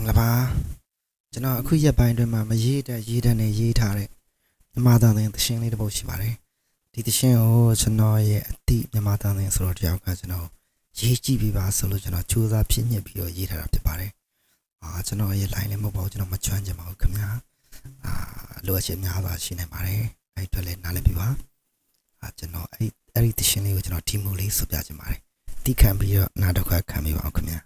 င်္ဂလာပါကျွန်တော်အခုရက်ပိုင်းအတွင်းမှာမရေးတဲ့ရေးတဲ့နဲ့ရေးထားတဲ့မြန်မာတန်တဲ့သရှင်လေးတစ်ပုဒ်ရှိပါတယ်ဒီသရှင်ကိုကျွန်တော်ရဲ့အတိမြန်မာတန်တဲ့ဆိုတော့တယောက်ကကျွန်တော်ရေးကြည့်ပြီးပါဆိုလို့ကျွန်တော်စူးစမ်းဖြစ်ညစ်ပြီးတော့ရေးထားတာဖြစ်ပါတယ်ကျွန်တော်ရဲ့ line လည်းမဟုတ်ပါဘူးကျွန်တော်မချွမ်းချင်ပါဘူးခင်ဗျာလိုအပ်ချက်များစွာရှိနေပါတယ်အဲ့အတွက်လည်းနားလည်ပြီးပါကျွန်တော်အဲ့ဒီသရှင်လေးကိုကျွန်တော်ဒီမိုလေးဆိုပြချင်ပါတယ်တိခံပြီးတော့နားတော့ခံပြီးပါအောင်ခင်ဗျာ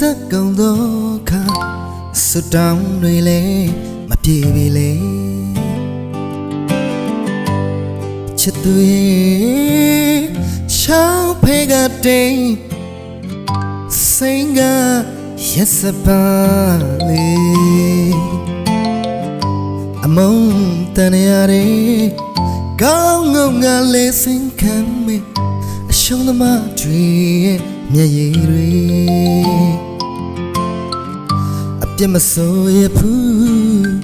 စက်ကုံတော့ခါစွတောင်းတွေလဲမပြေပြီလေချစ်သူရဲ့ချောင်းဖေးကတိန်စိန်ကရက်စပါလေအမုံတန်ရတဲ့ကောင်းငုံငါလေးစင်ခံမေအရှုံးသမားတွေရဲ့မျက်ရည်တွေအပြစ်မစိုးရဘူး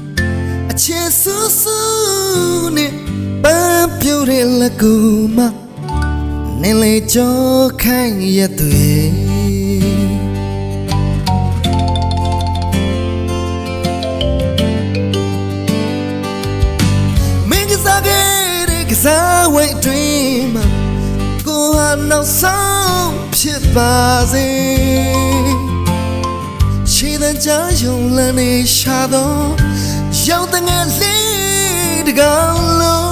အချစ်ဆူဆူနဲ့ပန်းပြူတဲ့လက်ကူမနင်းလေကြောခိုင်းရတဲ့မင်းကစားခဲ့တဲ့ကစားဝဲတွင်မှာကိုဟာနောက်ဆုံးဖြစ်ပါစေရှိတဲ့ကြားယုံလန်းနေရှာတော့ရောက်တဲ့ငယ်လေးတကောင်လုံး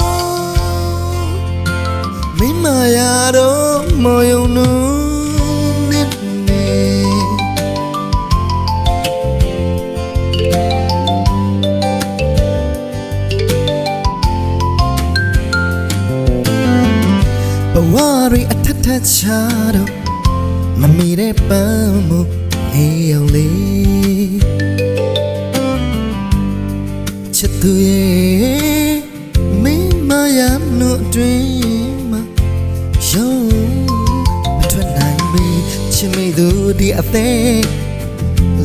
မိမရတော့မော်ယုံနူနေနေဘဝရီအထက်ထက်ချတော့မမီတဲ့ပန်းမှုနေအောင်လေးချစ်သူရဲ့မင်းမရနို့တွင်မှာရုံးမထွက်နိုင်ပြီချစ်မိသူဒီအသေး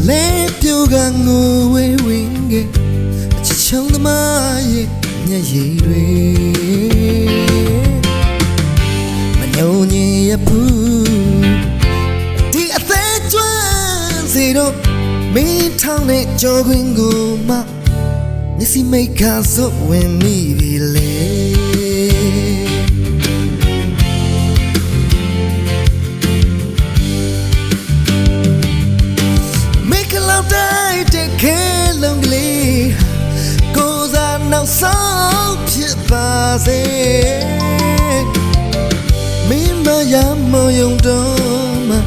လဲပြူကငိုဝေးဝင်းကချစ်ချုံသမားရဲ့မျက်ရည်တွေမညုံညင်ရဘူးစီတော့မင်းထောင်းတဲ့ကြောခွင်းကိုမှမျက်စိမိတ်ခါစွတ်ဝင်မိပြီလေမိတ်ကလောက်တိုင်းတဲ့ခဲလုံးကလေးကိုစားနောက်ဆုံးဖြစ်ပါစေမင်းမရမယုံတော့မှ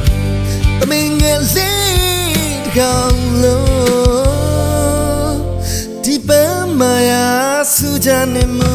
အမင်းငယ်လေးကောင်းလို့ဒီပန်းမယားစူကြနေမှု